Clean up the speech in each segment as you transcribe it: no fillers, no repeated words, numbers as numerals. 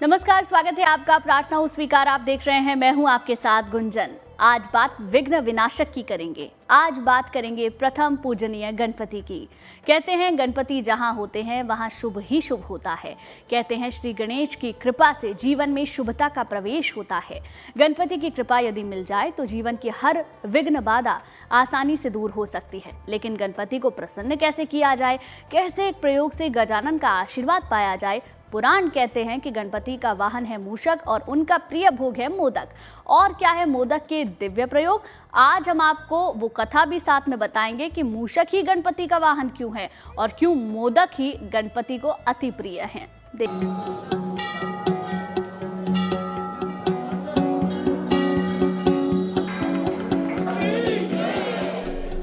नमस्कार, स्वागत है आपका प्रार्थना हूँ स्वीकार। आप देख रहे हैं, मैं हूँ आपके साथ गुंजन। आज बात विघ्न विनाशक की करेंगे। आज बात करेंगे प्रथम पूजनीय गणपति की। कहते हैं गणपति जहाँ होते हैं वहाँ शुभ ही शुभ होता है। कहते हैं श्री गणेश की कृपा से जीवन में शुभता का प्रवेश होता है। गणपति की कृपा यदि मिल जाए तो जीवन की हर विघ्न बाधा आसानी से दूर हो सकती है। लेकिन गणपति को प्रसन्न कैसे किया जाए, कैसे एक प्रयोग से गजानन का आशीर्वाद पाया जाए। पुराण कहते हैं कि गणपति का वाहन है मूषक और उनका प्रिय भोग है मोदक। और क्या है मोदक के दिव्य प्रयोग, आज हम आपको वो कथा भी साथ में बताएंगे कि मूषक ही गणपति का वाहन क्यों है और क्यों मोदक ही गणपति को अति प्रिय हैं।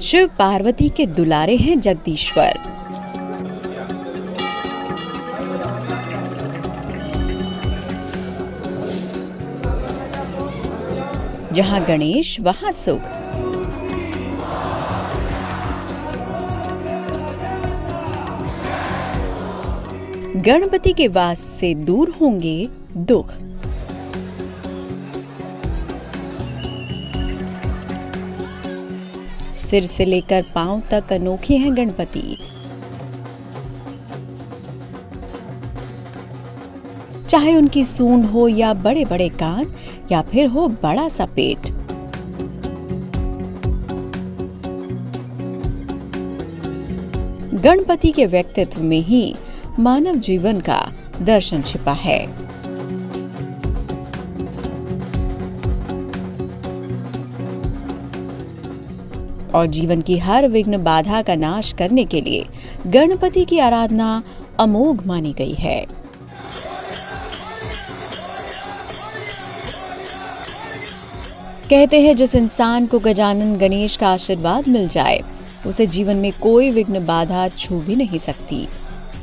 शिव पार्वती के दुलारे हैं जगदीश्वर। जहाँ गणेश वहाँ सुख। गणपति के वास से दूर होंगे दुख। सिर से लेकर पांव तक अनोखे हैं गणपति। चाहे उनकी सूंड हो या बड़े बड़े कान या फिर हो बड़ा सा पेट। गणपति के व्यक्तित्व में ही मानव जीवन का दर्शन छिपा है। और जीवन की हर विघ्न बाधा का नाश करने के लिए गणपति की आराधना अमोघ मानी गई है। कहते हैं जिस इंसान को गजानन गणेश का आशीर्वाद मिल जाए उसे जीवन में कोई विघ्न बाधा छू भी नहीं सकती।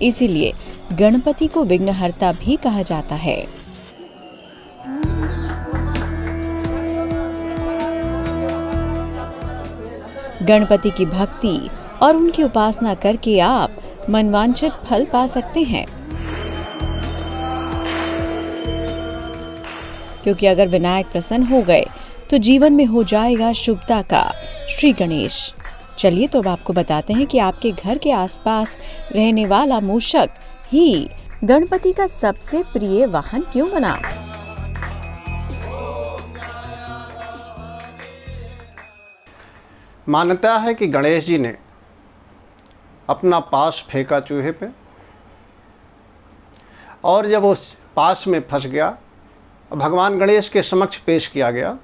इसीलिए गणपति को विघ्नहर्ता भी कहा जाता है। गणपति की भक्ति और उनकी उपासना करके आप मनवांछित फल पा सकते हैं। क्योंकि अगर विनायक प्रसन्न हो गए तो जीवन में हो जाएगा शुभता का श्री गणेश। चलिए तो अब आपको बताते हैं कि आपके घर के आसपास रहने वाला मूषक ही गणपति का सबसे प्रिय वाहन क्यों बना। मान्यता है कि गणेश जी ने अपना पास फेंका चूहे पे और जब उस पास में फंस गया, भगवान गणेश के समक्ष पेश किया गया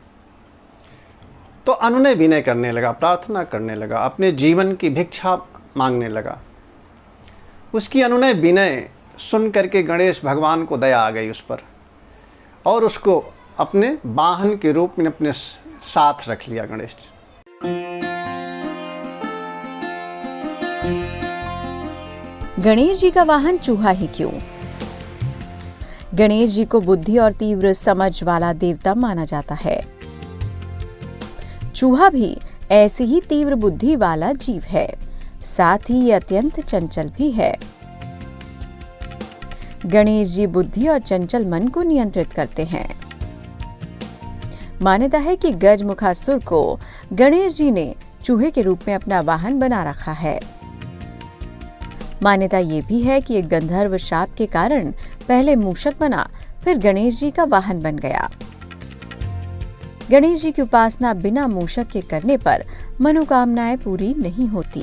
तो अनुनय विनय करने लगा, प्रार्थना करने लगा, अपने जीवन की भिक्षा मांगने लगा। उसकी अनुनय विनय सुन करके गणेश भगवान को दया आ गई उस पर और उसको अपने वाहन के रूप में अपने साथ रख लिया गणेश जी। गणेश जी का वाहन चूहा ही क्यों? गणेश जी को बुद्धि और तीव्र समझ वाला देवता माना जाता है। चूहा भी ऐसी ही तीव्र बुद्धि वाला जीव है, साथ ही ये अत्यंत चंचल भी है। गणेश जी बुद्धि और चंचल मन को नियंत्रित करते हैं। मान्यता है कि गजमुखासुर को गणेश जी ने चूहे के रूप में अपना वाहन बना रखा है। मान्यता ये भी है कि एक गंधर्व शाप के कारण पहले मूषक बना, फिर गणेश जी का वाहन बन गया। गणेश जी की उपासना बिना मूषक के करने पर मनोकामनाएं पूरी नहीं होती।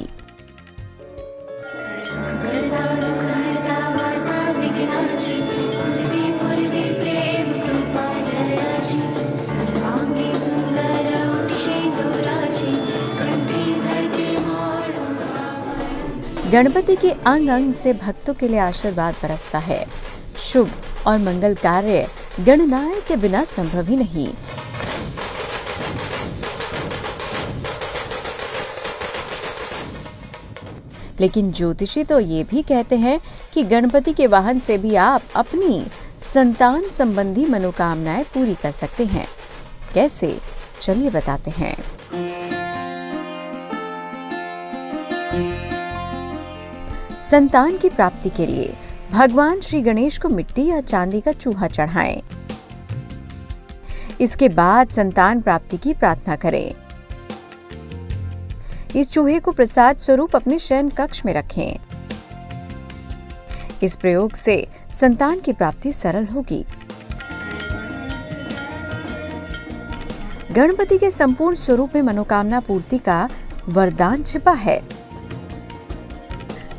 गणपति के अंग अंग से भक्तों के लिए आशीर्वाद बरसता है। शुभ और मंगल कार्य गणनायक के बिना संभव ही नहीं। लेकिन ज्योतिषी तो ये भी कहते हैं कि गणपति के वाहन से भी आप अपनी संतान संबंधी मनोकामनाएं पूरी कर सकते हैं। कैसे, चलिए बताते हैं। संतान की प्राप्ति के लिए भगवान श्री गणेश को मिट्टी या चांदी का चूहा चढ़ाएं। इसके बाद संतान प्राप्ति की प्रार्थना करें। इस चूहे को प्रसाद स्वरूप अपने शयन कक्ष में रखें। इस प्रयोग से संतान की प्राप्ति सरल होगी। गणपति के संपूर्ण स्वरूप में मनोकामना पूर्ति का वरदान छिपा है।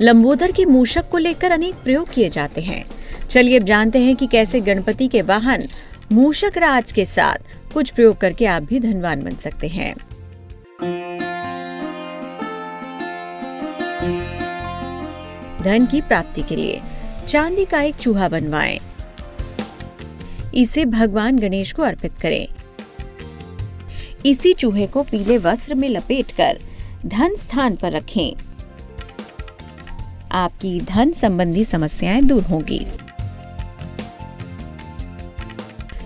लंबोदर की मूषक को लेकर अनेक प्रयोग किए जाते हैं। चलिए अब जानते हैं कि कैसे गणपति के वाहन मूषक राज के साथ कुछ प्रयोग करके आप भी धनवान बन सकते हैं। धन की प्राप्ति के लिए चांदी का एक चूहा बनवाएं। इसे भगवान गणेश को अर्पित करें। इसी चूहे को पीले वस्त्र में लपेटकर धन स्थान पर रखें। आपकी धन संबंधी समस्याएं दूर होंगी।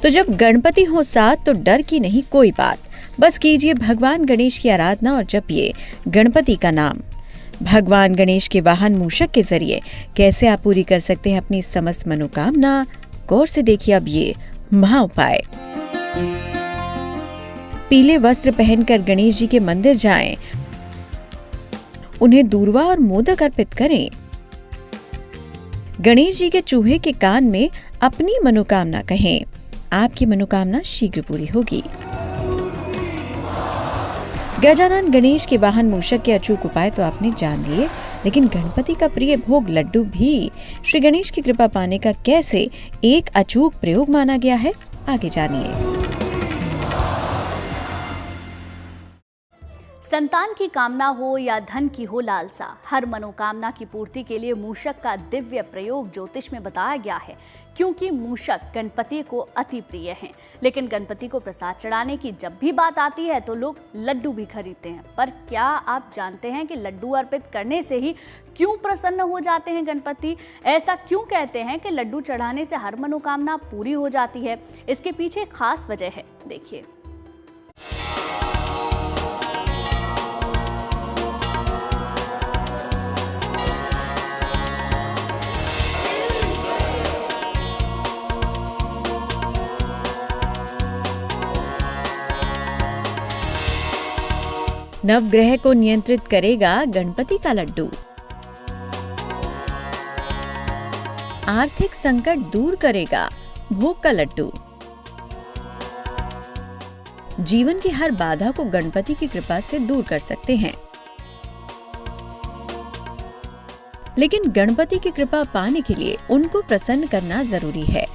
तो जब गणपति हो साथ तो डर की नहीं कोई बात। बस कीजिए भगवान गणेश की आराधना और जपिए गणपति का नाम। भगवान गणेश के वाहन मूषक के जरिए कैसे आप पूरी कर सकते हैं अपनी समस्त मनोकामना, गौर से देखिए अब ये महाउपाय। पीले वस्त्र पहनकर गणेश जी के मंदिर जाएं। उन्हें दूर्वा और मोदक अर्पित करें। गणेश जी के चूहे के कान में अपनी मनोकामना कहें। आपकी मनोकामना शीघ्र पूरी होगी। गजानन गणेश के वाहन मूषक के अचूक उपाय तो आपने जान लिए, लेकिन गणपति का प्रिय भोग लड्डू भी श्री गणेश की कृपा पाने का कैसे एक अचूक प्रयोग माना गया है, आगे जानिए। संतान की कामना हो या धन की हो लालसा, हर मनोकामना की पूर्ति के लिए मूषक का दिव्य प्रयोग ज्योतिष में बताया गया है। क्योंकि मूषक गणपति को अति प्रिय हैं, लेकिन गणपति को प्रसाद चढ़ाने की जब भी बात आती है तो लोग लड्डू भी खरीदते हैं। पर क्या आप जानते हैं कि लड्डू अर्पित करने से ही क्यों प्रसन्न हो जाते हैं गणपति? ऐसा क्यों कहते हैं कि लड्डू चढ़ाने से हर मनोकामना पूरी हो जाती है? इसके पीछे खास वजह है, देखिए। नवग्रह को नियंत्रित करेगा गणपति का लड्डू। आर्थिक संकट दूर करेगा भोग का लड्डू। जीवन की हर बाधा को गणपति की कृपा से दूर कर सकते हैं। लेकिन गणपति की कृपा पाने के लिए उनको प्रसन्न करना जरूरी है,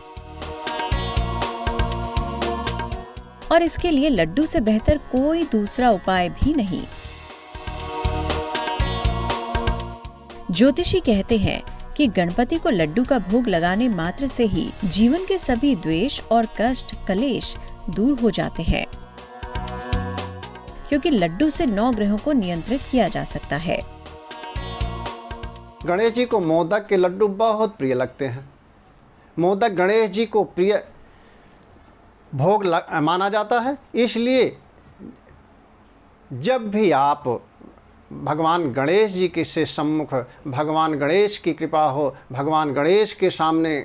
और इसके लिए लड्डू से बेहतर कोई दूसरा उपाय भी नहीं। ज्योतिषी कहते हैं कि गणपति को लड्डू का भोग लगाने मात्र से ही जीवन के सभी द्वेष और कष्ट कलेश दूर हो जाते हैं, क्योंकि लड्डू से 9 ग्रहों को नियंत्रित किया जा सकता है। गणेश जी को मोदक के लड्डू बहुत प्रिय लगते हैं। मोदक गणेश जी को प्रिय भोग माना जाता है। इसलिए जब भी आप भगवान गणेश जी के से सम्मुख भगवान गणेश की कृपा हो, भगवान गणेश के सामने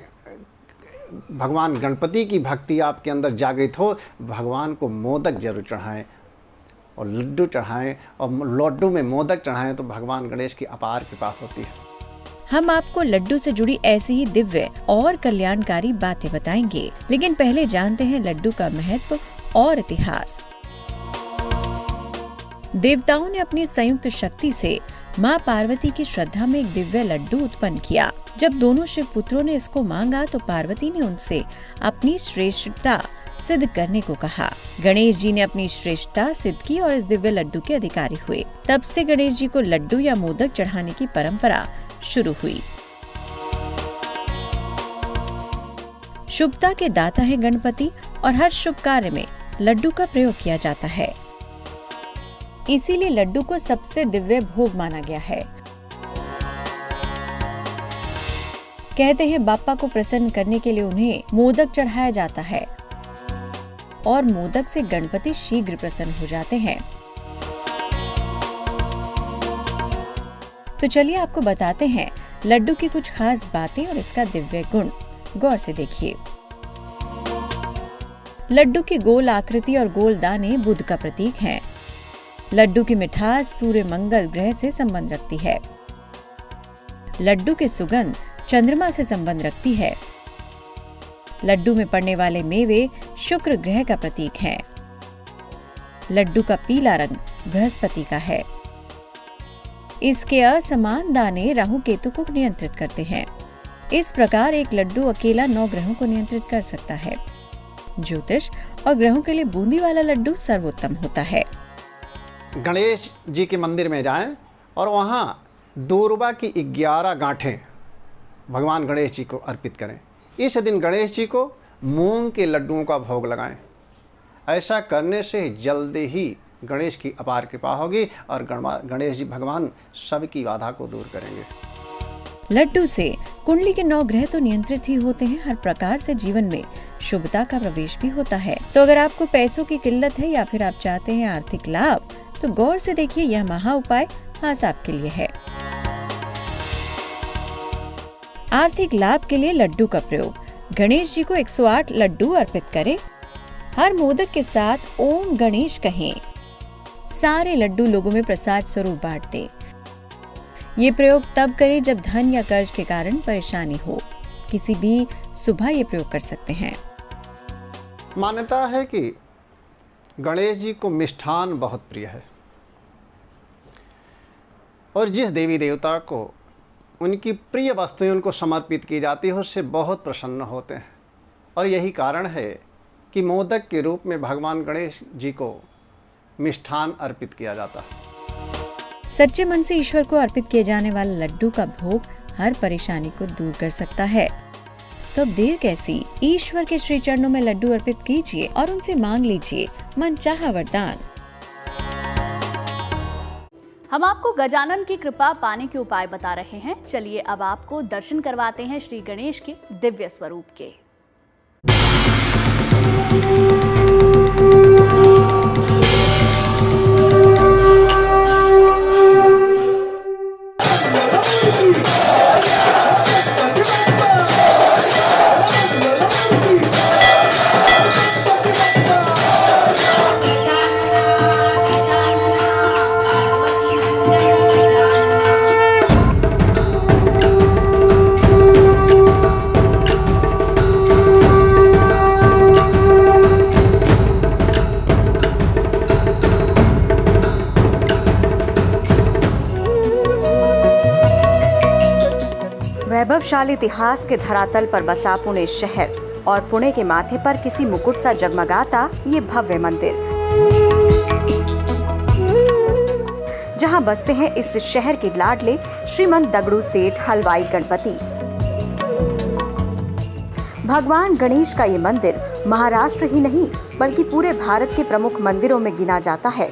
भगवान गणपति की भक्ति आपके अंदर जागृत हो, भगवान को मोदक जरूर चढ़ाएं और लड्डू चढ़ाएं, और लड्डू में मोदक चढ़ाएं तो भगवान गणेश की अपार कृपा होती है। हम आपको लड्डू से जुड़ी ऐसी ही दिव्य और कल्याणकारी बातें बताएंगे, लेकिन पहले जानते हैं लड्डू का महत्व और इतिहास। देवताओं ने अपनी संयुक्त शक्ति से माँ पार्वती की श्रद्धा में एक दिव्य लड्डू उत्पन्न किया। जब दोनों शिव पुत्रों ने इसको मांगा तो पार्वती ने उनसे अपनी श्रेष्ठता सिद्ध करने को कहा। गणेश जी ने अपनी श्रेष्ठता सिद्ध की और इस दिव्य लड्डू के अधिकारी हुए। तब से गणेश जी को लड्डू या मोदक चढ़ाने की परंपरा शुरू हुई। शुभता के दाता है गणपति और हर शुभ कार्य में लड्डू का प्रयोग किया जाता है। इसीलिए लड्डू को सबसे दिव्य भोग माना गया है। कहते हैं बाप्पा को प्रसन्न करने के लिए उन्हें मोदक चढ़ाया जाता है और मोदक से गणपति शीघ्र प्रसन्न हो जाते हैं। तो चलिए आपको बताते हैं लड्डू की कुछ खास बातें और इसका दिव्य गुण गौर से देखिए। लड्डू की गोल आकृति और गोल दाने बुध का प्रतीक हैं। लड्डू की मिठास सूर्य मंगल ग्रह से संबंध रखती है। लड्डू की सुगंध चंद्रमा से संबंध रखती है। लड्डू में पड़ने वाले मेवे शुक्र ग्रह का प्रतीक हैं। लड्डू का पीला रंग बृहस्पति का है। इसके असमान दाने राहु केतु को नियंत्रित करते हैं। इस प्रकार एक लड्डू अकेला 9 ग्रहों को नियंत्रित कर सकता है। ज्योतिष और ग्रहों के लिए बूंदी वाला लड्डू सर्वोत्तम होता है। गणेश जी के मंदिर में जाएं और वहाँ दूर्वा की 11 गांठें भगवान गणेश जी को अर्पित करें। इस दिन गणेश जी को मूंग के लड्डुओं का भोग लगाएं। ऐसा करने से जल्दी ही गणेश की अपार कृपा होगी और गणेश जी भगवान सबकी बाधा को दूर करेंगे। लड्डू से कुंडली के 9 ग्रह तो नियंत्रित ही होते हैं, हर प्रकार से जीवन में शुभता का प्रवेश भी होता है। तो अगर आपको पैसों की किल्लत है या फिर आप चाहते हैं आर्थिक लाभ, तो गौर से देखिए, यह महा उपाय खास आपके लिए है। आर्थिक लाभ के लिए लड्डू का प्रयोग। गणेश जी को 108 लड्डू अर्पित करें। हर मोदक के साथ ओम गणेश कहें। सारे लड्डू लोगों में प्रसाद स्वरूप बांट दें। ये प्रयोग तब करें जब धन या कर्ज के कारण परेशानी हो। किसी भी सुबह ये प्रयोग कर सकते हैं। मान्यता है कि गणेश जी को मिष्ठान बहुत प्रिय है और जिस देवी देवता को उनकी प्रिय वस्तुएं उनको समर्पित की जाती है उससे बहुत प्रसन्न होते हैं। और यही कारण है कि मोदक के रूप में भगवान गणेश जी को मिष्ठान अर्पित किया जाता है। सच्चे मन से ईश्वर को अर्पित किए जाने वाला लड्डू का भोग हर परेशानी को दूर कर सकता है। तो अब देर कैसी, ईश्वर के श्री चरणों में लड्डू अर्पित कीजिए और उनसे मांग लीजिए मनचाहा वरदान। हम आपको गजानन की कृपा पाने के उपाय बता रहे हैं। चलिए अब आपको दर्शन करवाते हैं श्री गणेश के दिव्य स्वरूप के। वैभवशाली इतिहास के धरातल पर बसा पुणे शहर और पुणे के माथे पर किसी मुकुट सा जगमगाता ये भव्य मंदिर, जहां बसते हैं इस शहर के लाडले श्रीमंत दगड़ू सेठ हलवाई गणपति। भगवान गणेश का ये मंदिर महाराष्ट्र ही नहीं बल्कि पूरे भारत के प्रमुख मंदिरों में गिना जाता है।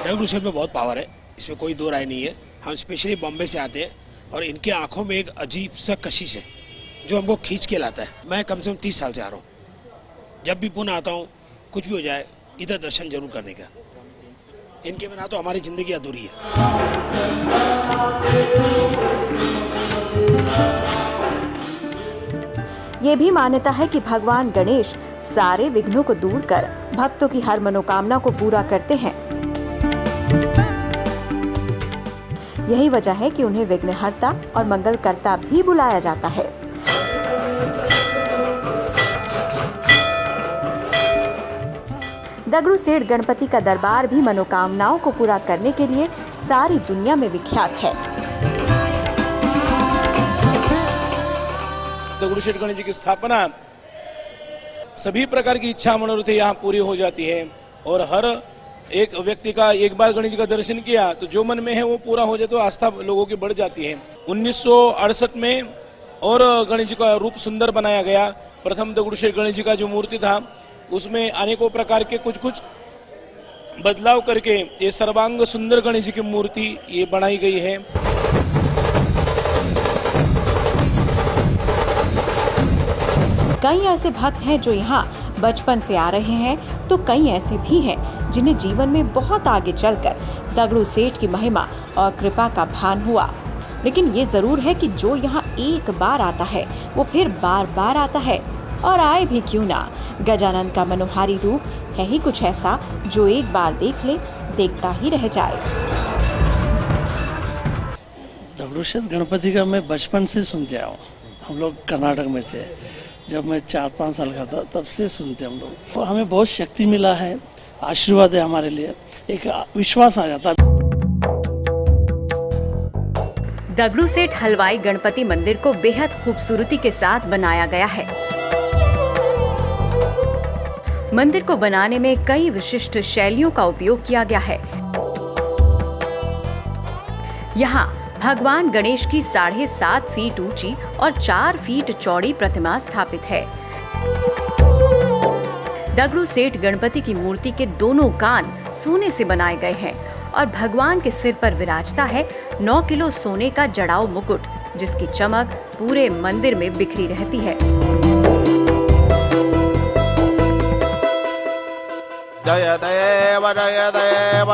दगड़ू सेठ में बहुत पावर है, इसमें कोई दो राय नहीं है। हम स्पेशली बॉम्बे से आते हैं और इनके आंखों में एक अजीब सा कशिश है जो हमको खींच के लाता है। मैं कम से कम 30 साल से आ रहा हूँ। जब भी पुणे आता हूँ, कुछ भी हो जाए, इधर दर्शन जरूर करने का। इनके बिना तो हमारी जिंदगी अधूरी है। ये भी मान्यता है कि भगवान गणेश सारे विघ्नों को दूर कर भक्तों की हर मनोकामना को पूरा करते हैं। यही वजह है कि उन्हें विघ्नहर्ता और मंगलकर्ता भी बुलाया जाता है। दगड़ू सेठ गणपति का दरबार भी मनोकामनाओं को पूरा करने के लिए सारी दुनिया में विख्यात है। दगड़ू सेठ गणेश जी की स्थापना, सभी प्रकार की इच्छा मनोरथ यहाँ पूरी हो जाती है और हर एक व्यक्ति का एक बार गणेश जी का दर्शन किया तो जो मन में है वो पूरा हो जाए, तो आस्था लोगों की बढ़ जाती है। 1968 में और गणेश जी का रूप सुंदर बनाया गया। प्रथम दगड़ू सेठ गणेश जी का जो मूर्ति था उसमें अनेकों प्रकार के कुछ कुछ बदलाव करके ये सर्वांग सुंदर गणेश जी की मूर्ति ये बनाई गई है। कई ऐसे भक्त हैं जो यहाँ बचपन से आ रहे हैं तो कई ऐसे भी हैं जिन्हें जीवन में बहुत आगे चलकर दगड़ू सेठ की महिमा और कृपा का भान हुआ। लेकिन ये जरूर है कि जो यहाँ एक बार आता है वो फिर बार बार आता है, और आए भी क्यों ना। गजानन का मनोहारी रूप है ही कुछ ऐसा जो एक बार देख ले देखता ही रह जाए। दगड़ू सेठ गणपति का मैं बचपन से सुनते आया हूँ। हम लोग कर्नाटक में थे जब मैं 4-5 साल का था, तब से सुनते हम लोग। तो हमें बहुत शक्ति मिला है, आशीर्वाद है हमारे लिए, एक विश्वास आ जाता है। दगड़ू सेठ हलवाई गणपति मंदिर को बेहद खूबसूरती के साथ बनाया गया है। मंदिर को बनाने में कई विशिष्ट शैलियों का उपयोग किया गया है। यहाँ भगवान गणेश की 7.5 फीट ऊंची और 4 फीट चौड़ी प्रतिमा स्थापित है। दगड़ू सेठ गणपति की मूर्ति के दोनों कान सोने से बनाए गए हैं और भगवान के सिर पर विराजता है 9 किलो सोने का जड़ाऊ मुकुट, जिसकी चमक पूरे मंदिर में बिखरी रहती है। जय देव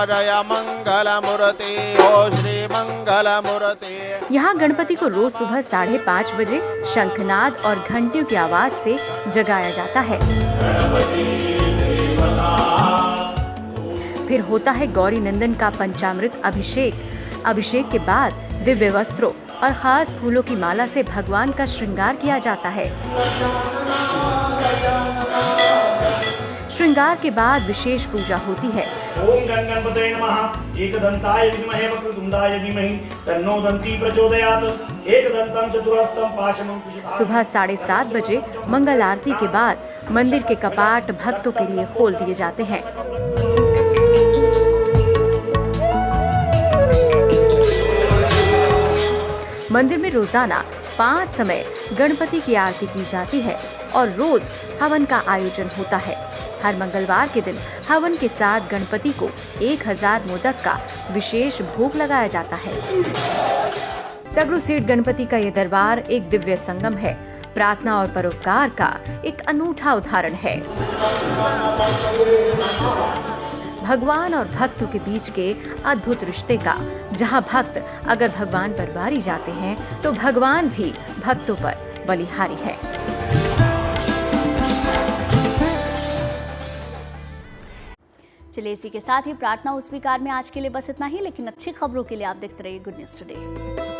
जय मंगल मूर्ति ओ श्री मंगल मूर्ति। यहाँ गणपति को रोज सुबह 5:30 बजे शंखनाद और घंटियों की आवाज से जगाया जाता है। फिर होता है गौरी नंदन का पंचामृत अभिषेक। अभिषेक के बाद दिव्य वस्त्रों और खास फूलों की माला से भगवान का श्रृंगार किया जाता है। श्रृंगार के बाद विशेष पूजा होती है। ओम गणपतये नमः। एकदंताय विद्महे वक्रतुंडाय धीमहि तन्नो दन्ती प्रचोदयात्। एकदंतं चतुरस्तं पाशमंकुशधारं। सुबह 7:30 बजे मंगल आरती के बाद मंदिर के कपाट भक्तों के लिए खोल दिए जाते हैं। मंदिर में रोजाना 5 समय गणपति की आरती की जाती है और रोज हवन का आयोजन होता है। हर मंगलवार के दिन हवन के साथ गणपति को 1000 मोदक का विशेष भोग लगाया जाता है। दगड़ू सेठ गणपति का ये दरबार एक दिव्य संगम है, प्रार्थना और परोपकार का एक अनूठा उदाहरण है। भगवान और भक्तों के बीच के अद्भुत रिश्ते का, जहां भक्त अगर भगवान पर वारी जाते हैं तो भगवान भी भक्तों पर बलिहारी है। चलिए इसी के साथ ही प्रार्थना उस विकार में आज के लिए बस इतना ही, लेकिन अच्छी खबरों के लिए आप देखते रहिए गुड न्यूज टुडे।